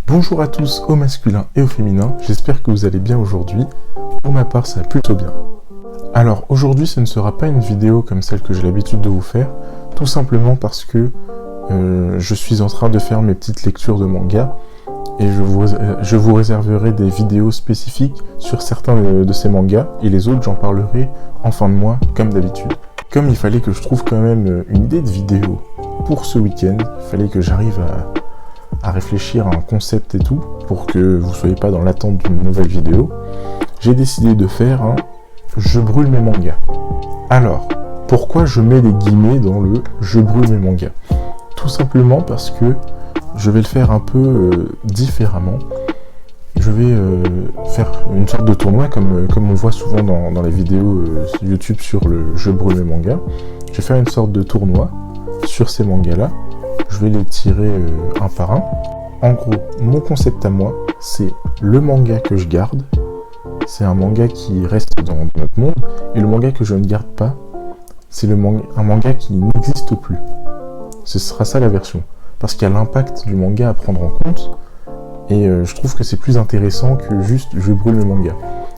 Bonjour à tous, au masculin et au féminin, j'espère que vous allez bien aujourd'hui. Pour ma part, ça va plutôt bien. Alors aujourd'hui, ce ne sera pas une vidéo comme celle que j'ai l'habitude de vous faire, tout simplement parce que je suis en train de faire mes petites lectures de manga et je vous réserverai des vidéos spécifiques sur certains de ces mangas et les autres, j'en parlerai en fin de mois, comme d'habitude. Comme il fallait que je trouve quand même une idée de vidéo pour ce week-end, il fallait que j'arrive à réfléchir à un concept et tout, pour que vous soyez pas dans l'attente d'une nouvelle vidéo, j'ai décidé de faire un « Je brûle mes mangas ». Alors, pourquoi je mets les guillemets dans le « Je brûle mes mangas » ? Tout simplement parce que je vais le faire un peu différemment. Je vais faire une sorte de tournoi, comme on voit souvent dans les vidéos YouTube sur le « Je brûle mes mangas ». Je vais faire une sorte de tournoi sur ces mangas-là. Je vais les tirer un par un. En gros, mon concept à moi, c'est le manga que je garde. C'est un manga qui reste dans notre monde. Et le manga que je ne garde pas, c'est un manga qui n'existe plus. Ce sera ça la version. Parce qu'il y a l'impact du manga à prendre en compte. Et je trouve que c'est plus intéressant que juste je brûle le manga.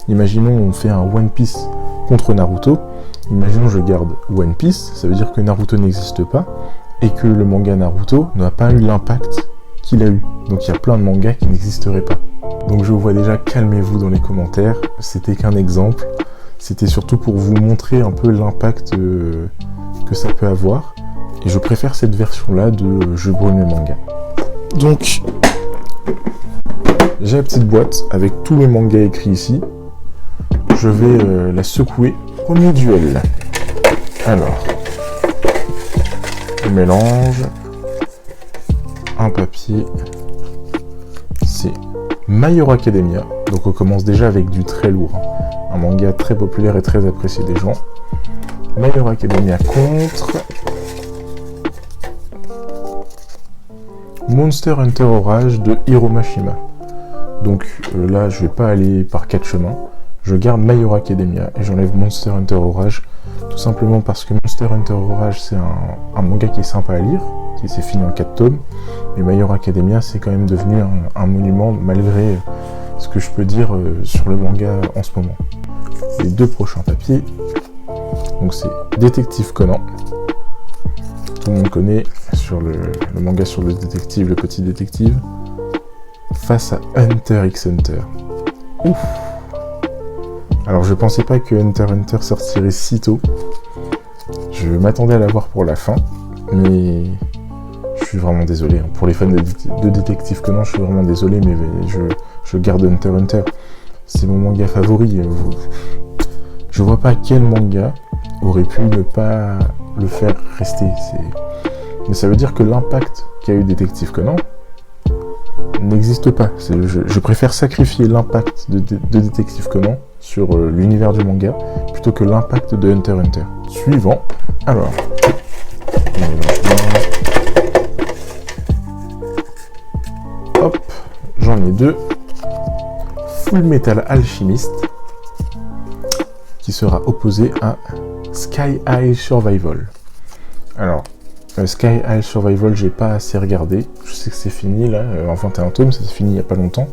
Imaginons on fait un One Piece contre Naruto. Imaginons je garde One Piece, ça veut dire que Naruto n'existe pas. Et que le manga Naruto n'a pas eu l'impact qu'il a eu. Donc il y a plein de mangas qui n'existeraient pas. Donc je vous vois déjà, calmez-vous dans les commentaires, c'était qu'un exemple. C'était surtout pour vous montrer un peu l'impact que ça peut avoir. Et je préfère cette version-là de je brûle mes mangas. Donc, j'ai la petite boîte avec tous mes mangas écrits ici. Je vais la secouer. Premier duel. Alors... je mélange un papier, c'est My Hero Academia, donc on commence déjà avec du très lourd, un manga très populaire et très apprécié des gens. My Hero Academia contre Monster Hunter Orage de Hiromashima. Donc là je vais pas aller par 4 chemins, je garde My Hero Academia et j'enlève Monster Hunter Orage. Tout simplement parce que Monster Hunter Orage, c'est un manga qui est sympa à lire, qui s'est fini en 4 tomes, mais My Hero Academia, c'est quand même devenu un monument, malgré ce que je peux dire sur le manga en ce moment. Les deux prochains papiers, donc c'est Détective Conan, tout le monde connaît, sur le manga sur le détective, le petit détective, face à Hunter x Hunter. Ouf! Alors je pensais pas que Hunter x Hunter sortirait si tôt. Je m'attendais à l'avoir pour la fin, mais je suis vraiment désolé. Pour les fans de Détective Conan, je suis vraiment désolé, mais je garde Hunter x Hunter. C'est mon manga favori. Je vois pas quel manga aurait pu ne pas le faire rester. Mais ça veut dire que l'impact qu'a eu Détective Conan n'existe pas. Je préfère sacrifier l'impact de Détective Conan sur l'univers du manga plutôt que l'impact de Hunter x Hunter. Suivant. Alors, on mélange bien. Hop, j'en ai deux. Full Metal Alchemist qui sera opposé à Sky High Survival. Alors, Sky High Survival, j'ai pas assez regardé. Je sais que c'est fini là, en 21 tomes, ça s'est fini il y a pas longtemps.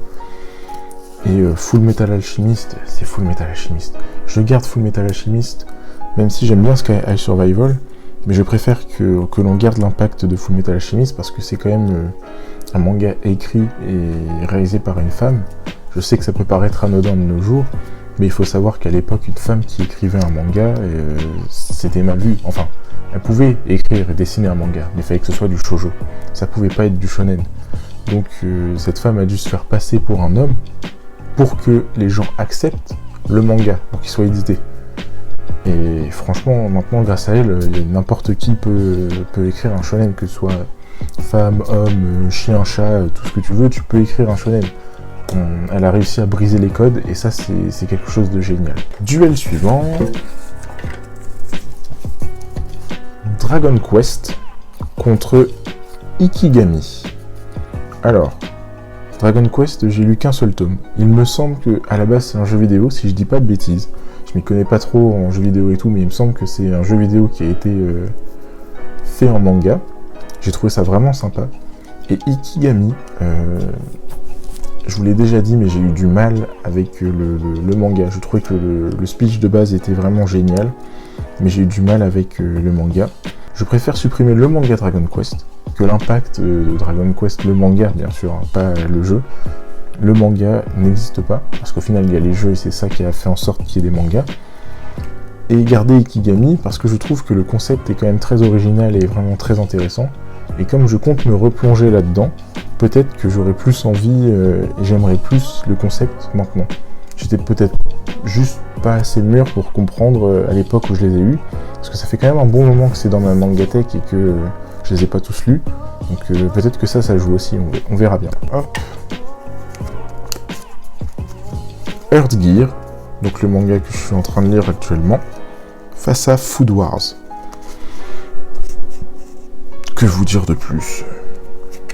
Et Full Metal Alchemist, c'est Full Metal Alchemist. Je garde Full Metal Alchemist, même si j'aime bien Sky High Survival, mais je préfère que l'on garde l'impact de Full Metal Alchemist parce que c'est quand même un manga écrit et réalisé par une femme. Je sais que ça peut paraître anodin de nos jours, mais il faut savoir qu'à l'époque, une femme qui écrivait un manga, c'était mal vu. Enfin, elle pouvait écrire et dessiner un manga, mais il fallait que ce soit du shoujo. Ça pouvait pas être du shonen. Donc cette femme a dû se faire passer pour un homme pour que les gens acceptent le manga, pour qu'il soit édité. Et franchement, maintenant, grâce à elle, n'importe qui peut écrire un shonen, que ce soit femme, homme, chien, chat, tout ce que tu veux, tu peux écrire un shonen. Elle a réussi à briser les codes, et ça, c'est quelque chose de génial. Duel suivant. Dragon Quest contre Ikigami. Alors, Dragon Quest, j'ai lu qu'un seul tome. Il me semble que à la base c'est un jeu vidéo, si je dis pas de bêtises. Je m'y connais pas trop en jeu vidéo et tout, mais il me semble que c'est un jeu vidéo qui a été fait en manga. J'ai trouvé ça vraiment sympa. Et Ikigami, je vous l'ai déjà dit, mais j'ai eu du mal avec le manga. Je trouvais que le speech de base était vraiment génial, mais j'ai eu du mal avec le manga. Je préfère supprimer le manga Dragon Quest que l'impact de Dragon Quest, le manga bien sûr, hein, pas le jeu. Le manga n'existe pas, parce qu'au final il y a les jeux et c'est ça qui a fait en sorte qu'il y ait des mangas. Et garder Ikigami, parce que je trouve que le concept est quand même très original et vraiment très intéressant. Et comme je compte me replonger là-dedans, peut-être que j'aurais plus envie et j'aimerais plus le concept maintenant. J'étais peut-être juste pas assez mûr pour comprendre à l'époque où je les ai eus, parce que ça fait quand même un bon moment que c'est dans ma mangatech et que je les ai pas tous lus, donc peut-être que ça joue aussi, on verra bien. Hop. Earthgear, donc le manga que je suis en train de lire actuellement, face à Food Wars. Que vous dire de plus?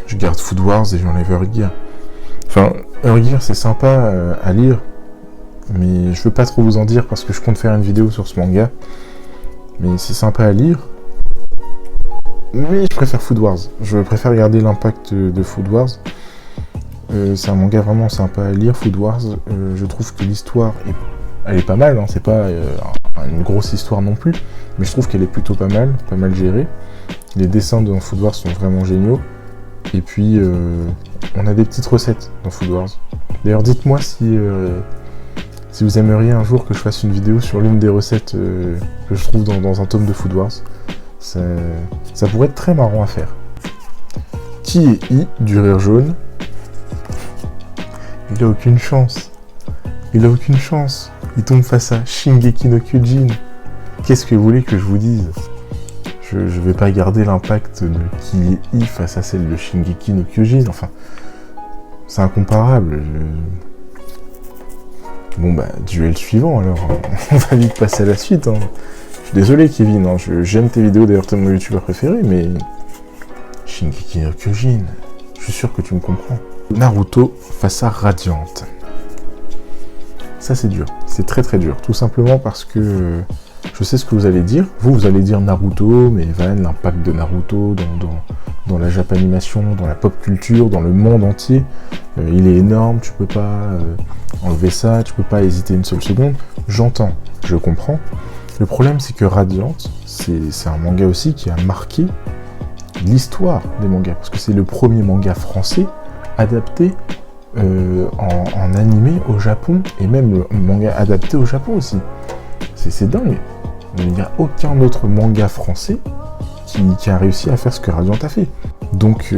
Je garde Food Wars et j'enlève Earthgear. Enfin, Earthgear c'est sympa à lire, mais je veux pas trop vous en dire parce que je compte faire une vidéo sur ce manga. Mais c'est sympa à lire. Mais je préfère Food Wars. Je préfère garder l'impact de Food Wars. C'est un manga vraiment sympa à lire, Food Wars. Je trouve que l'histoire elle est pas mal, hein. C'est pas une grosse histoire non plus, mais je trouve qu'elle est plutôt pas mal gérée. Les dessins dans Food Wars sont vraiment géniaux. Et puis, on a des petites recettes dans Food Wars. D'ailleurs, dites-moi si vous aimeriez un jour que je fasse une vidéo sur l'une des recettes que je trouve dans un tome de Food Wars. Ça pourrait être très marrant à faire. Qui est I du rire jaune? Il a aucune chance. Il a aucune chance. Il tombe face à Shingeki no Kyojin. Qu'est-ce que vous voulez que je vous dise? Je vais pas garder l'impact de qui est I face à celle de Shingeki no Kyojin. Enfin, c'est incomparable. Bon bah, duel suivant alors. On va vite passer à la suite. Hein. Je suis désolé Kevin, hein. J'aime tes vidéos, d'ailleurs t'es mon youtubeur préféré, mais Shingeki no Kyojin, je suis sûr que tu me comprends. Naruto face à Radiant. Ça c'est dur, c'est très très dur, tout simplement parce que je sais ce que vous allez dire. Vous allez dire Naruto, mais Evan, l'impact de Naruto dans la Japanimation, dans la pop culture, dans le monde entier, il est énorme, tu peux pas enlever ça, tu peux pas hésiter une seule seconde. J'entends, je comprends. Le problème c'est que Radiant, c'est un manga aussi qui a marqué l'histoire des mangas, parce que c'est le premier manga français adapté en animé au Japon, et même le manga adapté au Japon aussi. C'est dingue. Il n'y a aucun autre manga français qui a réussi à faire ce que Radiant a fait. Donc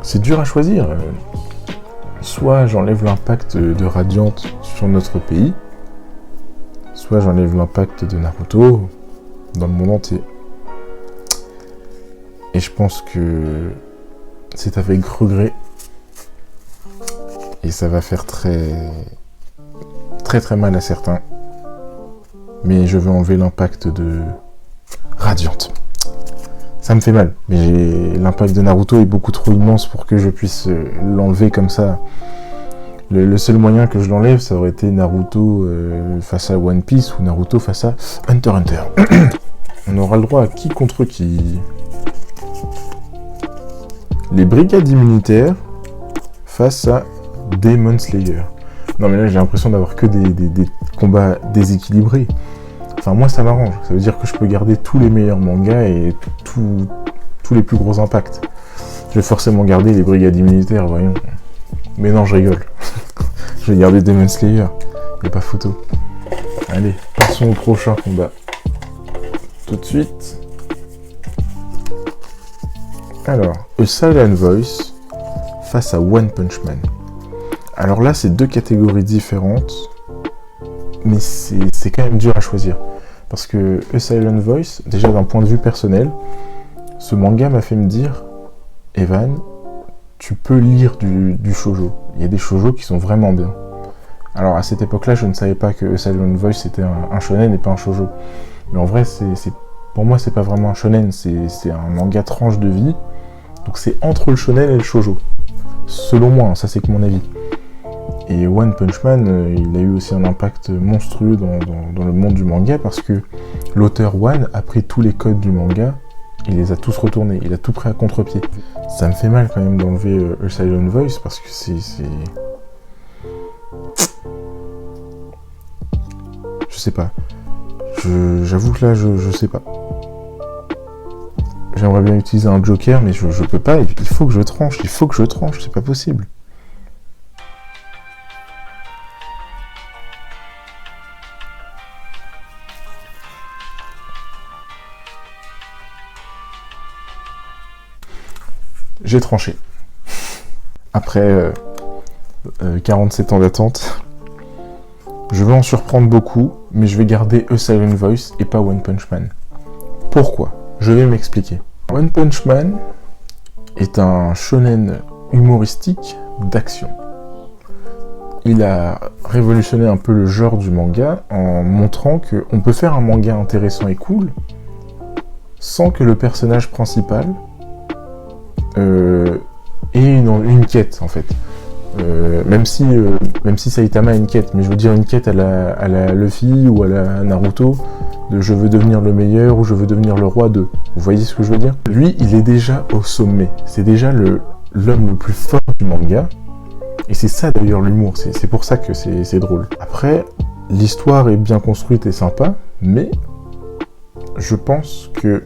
c'est dur à choisir. Soit j'enlève l'impact de Radiant sur notre pays, soit j'enlève l'impact de Naruto dans le monde entier. Et je pense que c'est avec regret. Et ça va faire très mal à certains. Mais je veux enlever l'impact de Radiant. Ça me fait mal. Mais l'impact de Naruto est beaucoup trop immense pour que je puisse l'enlever comme ça. Le seul moyen que je l'enlève, ça aurait été Naruto face à One Piece ou Naruto face à Hunter x Hunter. On aura le droit à qui contre qui? Les brigades immunitaires face à Demon Slayer. Non mais là j'ai l'impression d'avoir que des combats déséquilibrés. Enfin moi ça m'arrange, ça veut dire que je peux garder tous les meilleurs mangas et tous les plus gros impacts. Je vais forcément garder les brigades immunitaires, voyons. Mais non, je rigole. Je vais garder Demon Slayer, y a pas photo. Allez, passons au prochain combat. Tout de suite. Alors, A Silent Voice face à One Punch Man. Alors là, c'est deux catégories différentes, mais c'est quand même dur à choisir. Parce que A Silent Voice, déjà d'un point de vue personnel, ce manga m'a fait me dire, Evan, tu peux lire du shoujo. Il y a des shoujo qui sont vraiment bien. Alors à cette époque-là, je ne savais pas que A Silent Voice c'était un shonen et pas un shoujo. Mais en vrai, pour moi, c'est pas vraiment un shonen, c'est un manga tranche de vie. Donc c'est entre le shonen et le shoujo. Selon moi, hein, ça c'est que mon avis. Et One Punch Man, il a eu aussi un impact monstrueux dans le monde du manga parce que l'auteur One a pris tous les codes du manga, il les a tous retournés, il a tout pris à contre-pied. Ça me fait mal quand même d'enlever A Silent Voice parce que c'est... Je sais pas. J'avoue que là, je sais pas. J'aimerais bien utiliser un joker, mais je peux pas. Il faut que je tranche, c'est pas possible. J'ai tranché. Après 47 ans d'attente, je vais en surprendre beaucoup, mais je vais garder A Silent Voice et pas One Punch Man. Pourquoi ? Je vais m'expliquer. One Punch Man est un shonen humoristique d'action. Il a révolutionné un peu le genre du manga en montrant qu'on peut faire un manga intéressant et cool sans que le personnage principal ait une quête en fait. Même si Saitama a une quête, mais je veux dire une quête à la Luffy ou à la Naruto, de je veux devenir le meilleur ou je veux devenir le roi de... Vous voyez ce que je veux dire ? Lui, il est déjà au sommet. C'est déjà l'homme le plus fort du manga. Et c'est ça d'ailleurs l'humour, c'est pour ça que c'est drôle. Après, l'histoire est bien construite et sympa, mais je pense que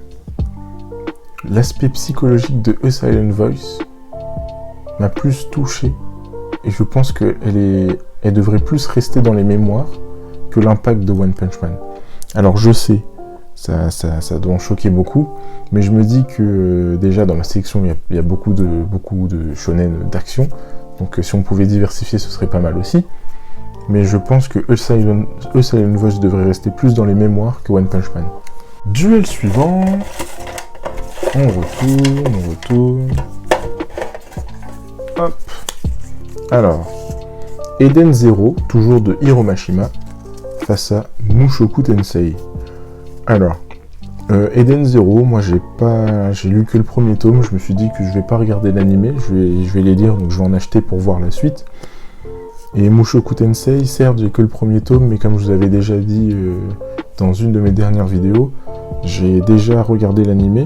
l'aspect psychologique de A Silent Voice m'a plus touché. Et je pense qu'elle devrait plus rester dans les mémoires que l'impact de One Punch Man. Alors je sais, ça doit en choquer beaucoup, mais je me dis que déjà dans ma sélection il y a beaucoup de shonen d'action, donc si on pouvait diversifier ce serait pas mal aussi. Mais je pense que A Silent Voice devrait rester plus dans les mémoires que One Punch Man. Duel suivant, on retourne. Hop. Alors, Eden Zero, toujours de Hiro Mashima, face à Mushoku Tensei. Alors, Eden Zero, moi j'ai lu que le premier tome, je me suis dit que je vais pas regarder l'anime, je vais les lire, donc je vais en acheter pour voir la suite. Et Mushoku Tensei, certes j'ai que le premier tome, mais comme je vous avais déjà dit dans une de mes dernières vidéos, j'ai déjà regardé l'anime,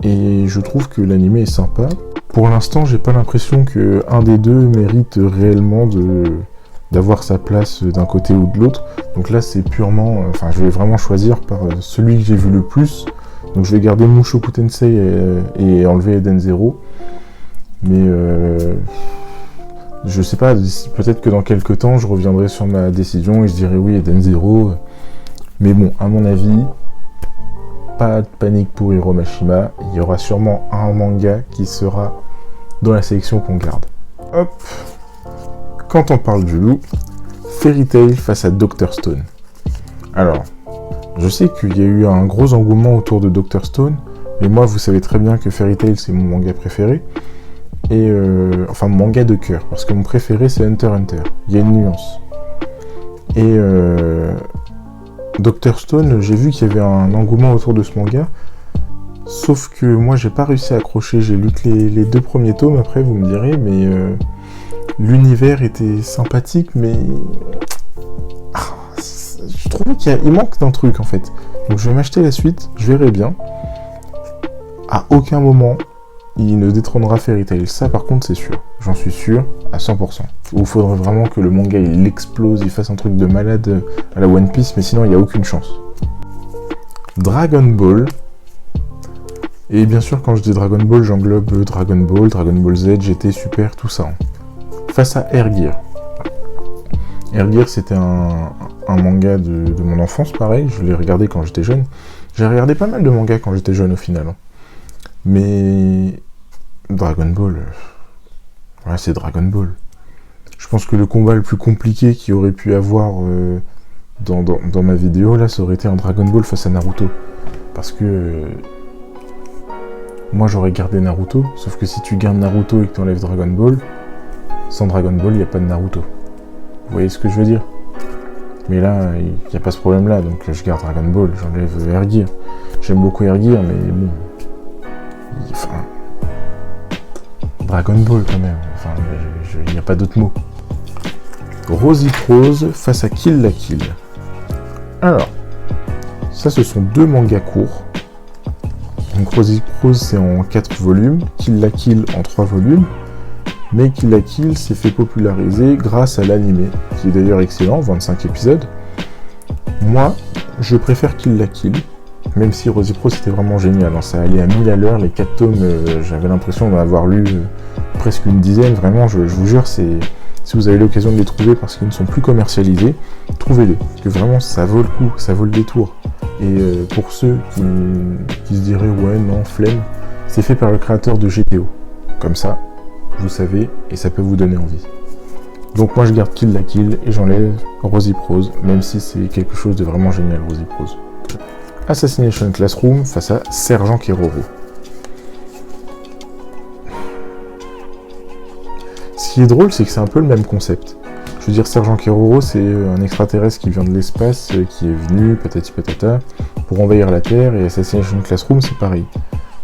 et je trouve que l'anime est sympa. Pour l'instant, j'ai pas l'impression qu'un des deux mérite réellement d'avoir sa place d'un côté ou de l'autre. Donc là, c'est purement... Enfin, je vais vraiment choisir par celui que j'ai vu le plus. Donc je vais garder Mushoku Tensei et enlever Eden Zero. Mais je sais pas, peut-être que dans quelques temps, je reviendrai sur ma décision et je dirai oui, Eden Zero. Mais bon, à mon avis... Pas de panique pour Hiro Mashima, il y aura sûrement un manga qui sera dans la sélection qu'on garde. Hop. Quand on parle du loup, Fairy Tail face à Dr Stone. Alors, je sais qu'il y a eu un gros engouement autour de Dr Stone, mais moi vous savez très bien que Fairy Tail c'est mon manga préféré, et enfin mon manga de cœur, parce que mon préféré c'est Hunter x Hunter, il y a une nuance. Et Dr Stone, j'ai vu qu'il y avait un engouement autour de ce manga, sauf que moi j'ai pas réussi à accrocher, j'ai lu que les deux premiers tomes, après vous me direz, mais l'univers était sympathique, mais je trouvais qu'il manque d'un truc en fait. Donc je vais m'acheter la suite, je verrai bien. À aucun moment il ne détrônera Fairy Tail, ça par contre c'est sûr, j'en suis sûr à 100%. Il faudrait vraiment que le manga il explose, il fasse un truc de malade à la One Piece, mais sinon il n'y a aucune chance. Dragon Ball, et bien sûr quand je dis Dragon Ball j'englobe Dragon Ball Z, GT, Super, tout ça. Face à Air Gear. Air Gear c'était un manga de mon enfance pareil, je l'ai regardé quand j'étais jeune. J'ai regardé pas mal de mangas quand j'étais jeune au final. Mais Dragon Ball, ouais, c'est Dragon Ball. Je pense que le combat le plus compliqué qu'il aurait pu avoir dans ma vidéo, là, ça aurait été un Dragon Ball face à Naruto. Parce que moi, j'aurais gardé Naruto, sauf que si tu gardes Naruto et que tu enlèves Dragon Ball, sans Dragon Ball, il n'y a pas de Naruto. Vous voyez ce que je veux dire ? Mais là, il n'y a pas ce problème-là, donc je garde Dragon Ball, j'enlève Air Gear. J'aime beaucoup Air Gear, mais bon... Enfin, Dragon Ball quand même, enfin, il n'y a pas d'autre mot. Rosy Prose face à Kill la Kill. Alors, ça ce sont deux mangas courts. Donc Rosy Prose c'est en 4 volumes, Kill la Kill en 3 volumes, mais Kill la Kill s'est fait populariser grâce à l'animé, qui est d'ailleurs excellent, 25 épisodes. Moi, je préfère Kill la Kill, même si Rosy Prose c'était vraiment génial, hein. Ça allait à 1000 à l'heure, les 4 tomes, j'avais l'impression d'en avoir lu presque une dizaine, vraiment, je vous jure, si vous avez l'occasion de les trouver parce qu'ils ne sont plus commercialisés, trouvez-les, parce que vraiment ça vaut le coup, ça vaut le détour. Et pour ceux qui se diraient ouais non, flemme, c'est fait par le créateur de GTO, comme ça, vous savez, et ça peut vous donner envie. Donc moi je garde Kill la Kill et j'enlève Rosy Prose, même si c'est quelque chose de vraiment génial, Rosy Prose. Assassination Classroom face à Sergent Keroro. Ce qui est drôle, c'est que c'est un peu le même concept. Je veux dire, Sergent Keroro, c'est un extraterrestre qui vient de l'espace, qui est venu, patati patata, pour envahir la Terre, et Assassination Classroom, c'est pareil.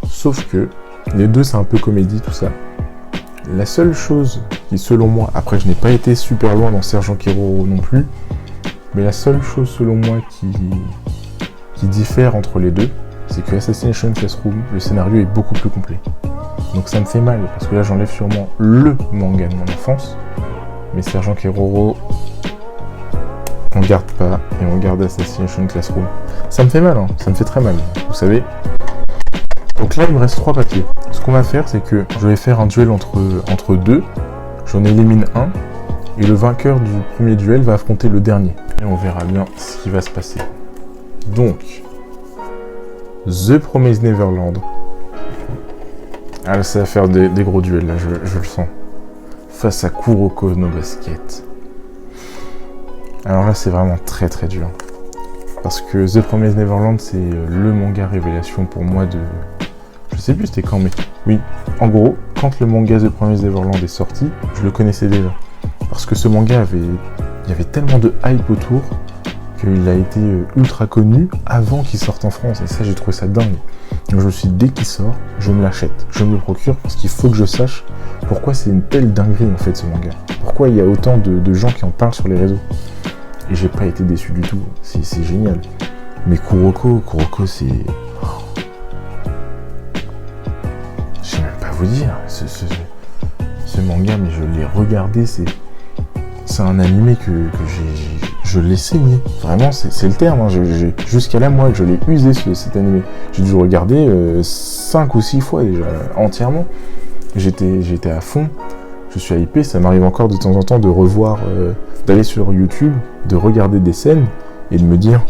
Sauf que, les deux, c'est un peu comédie, tout ça. La seule chose qui, selon moi, après je n'ai pas été super loin dans Sergent Keroro non plus, mais la seule chose, selon moi, qui diffère entre les deux, c'est que Assassination Classroom, le scénario est beaucoup plus complet. Donc ça me fait mal, parce que là j'enlève sûrement le manga de mon enfance, mais Sergent Keroro, on garde pas, et on garde Assassination Classroom. Ça me fait mal, hein, ça me fait très mal, vous savez. Donc là il me reste 3 papiers. Ce qu'on va faire, c'est que je vais faire un duel entre deux, j'en élimine un, et le vainqueur du premier duel va affronter le dernier. Et on verra bien ce qui va se passer. Donc, The Promised Neverland. Ah là, ça va faire des gros duels, là, je le sens. Face à Kuroko no Basket. Alors là, c'est vraiment très très dur. Parce que The Promised Neverland, c'est le manga révélation pour moi de... Je sais plus c'était quand, mais... Oui, en gros, quand le manga The Promised Neverland est sorti, je le connaissais déjà. Parce que ce manga il y avait tellement de hype autour qu'il a été ultra connu avant qu'il sorte en France. Et ça, j'ai trouvé ça dingue. Donc je me suis dit, dès qu'il sort, je me l'achète. Je me le procure parce qu'il faut que je sache pourquoi c'est une telle dinguerie en fait ce manga. Pourquoi il y a autant de gens qui en parlent sur les réseaux. Et j'ai pas été déçu du tout. C'est génial. Mais Kuroko c'est... Je sais même pas vous dire. Ce manga, mais je l'ai regardé, c'est un animé que je l'ai saigné. Vraiment, c'est le terme. Hein. Jusqu'à là, moi, je l'ai usé cet animé. J'ai dû le regarder 5 ou 6 fois déjà, entièrement. J'étais à fond. Je suis hypé. Ça m'arrive encore de temps en temps de revoir, d'aller sur YouTube, de regarder des scènes et de me dire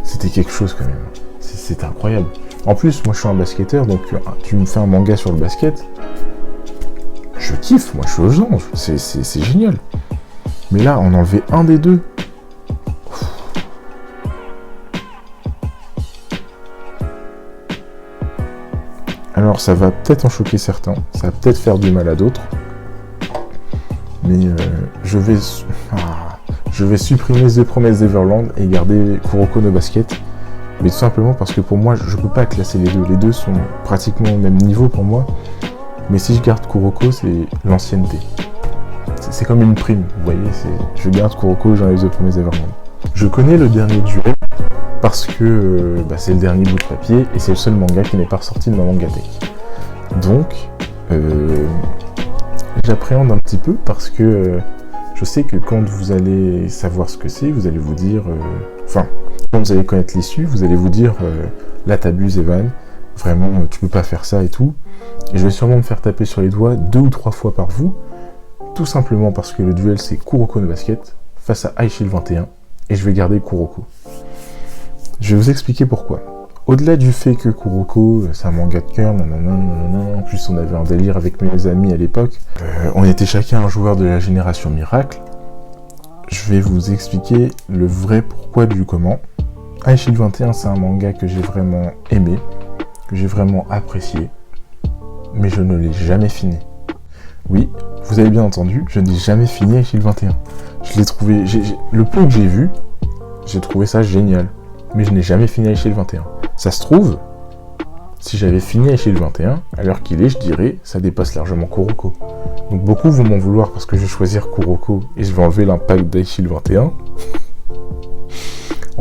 c'était quelque chose quand même. C'est incroyable. En plus, moi, je suis un basketteur, donc tu me fais un manga sur le basket. Je kiffe, moi, je suis aux anges. C'est génial. Mais là, on enlevait un des deux. Alors, ça va peut-être en choquer certains. Ça va peut-être faire du mal à d'autres. Mais je vais supprimer The Promised Neverland et garder Kuroko no Basket. Mais tout simplement parce que pour moi, je ne peux pas classer les deux. Les deux sont pratiquement au même niveau pour moi. Mais si je garde Kuroko, c'est l'ancienneté. C'est comme une prime, vous voyez, je garde Kuroko, j'enlève The Promised Neverland. Je connais le dernier duel parce que c'est le dernier bout de papier et c'est le seul manga qui n'est pas ressorti de ma mangatech. Donc, j'appréhende un petit peu parce que je sais que quand vous allez savoir ce que c'est, vous allez vous dire... quand vous allez connaître l'issue, vous allez vous dire là t'abuses Evan, vraiment tu peux pas faire ça et tout. Et je vais sûrement me faire taper sur les doigts 2 ou 3 fois par vous. Tout simplement parce que le duel c'est Kuroko no Basket face à High Shield 21 et je vais garder Kuroko. Je vais vous expliquer pourquoi. Au-delà du fait que Kuroko c'est un manga de cœur, en plus on avait un délire avec mes amis à l'époque, on était chacun un joueur de la génération Miracle, je vais vous expliquer le vrai pourquoi du comment. High Shield 21 c'est un manga que j'ai vraiment aimé, que j'ai vraiment apprécié, mais je ne l'ai jamais fini. Oui, vous avez bien entendu, je n'ai jamais fini High Shield 21. Je l'ai trouvé... le peu que j'ai vu, j'ai trouvé ça génial. Mais je n'ai jamais fini High Shield 21. Ça se trouve, si j'avais fini High Shield 21, à l'heure qu'il est, je dirais, ça dépasse largement Kuroko. Donc beaucoup vont m'en vouloir parce que je vais choisir Kuroko et je vais enlever l'impact d'High Shield 21.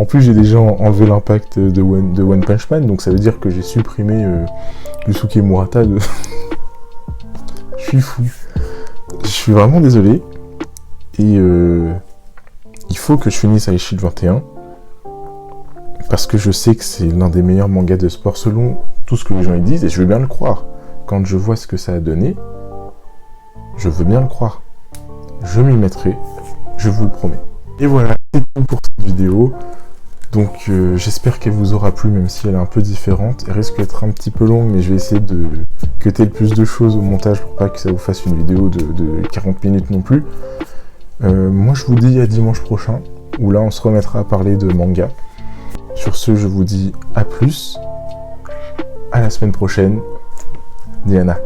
En plus, j'ai déjà enlevé l'impact de One Punch Man, donc ça veut dire que j'ai supprimé Yusuke Murata de... Je suis fou. Je suis vraiment désolé. Et il faut que je finisse Ice Shield 21. Parce que je sais que c'est l'un des meilleurs mangas de sport selon tout ce que les gens y disent, et je veux bien le croire. Quand je vois ce que ça a donné, je veux bien le croire. Je m'y mettrai, je vous le promets. Et voilà, c'est tout pour cette vidéo. Donc j'espère qu'elle vous aura plu, même si elle est un peu différente. Elle risque d'être un petit peu longue, mais je vais essayer de cutter le plus de choses au montage pour pas que ça vous fasse une vidéo de 40 minutes non plus. Moi je vous dis à dimanche prochain, où là on se remettra à parler de manga. Sur ce, je vous dis à plus, à la semaine prochaine. Diana.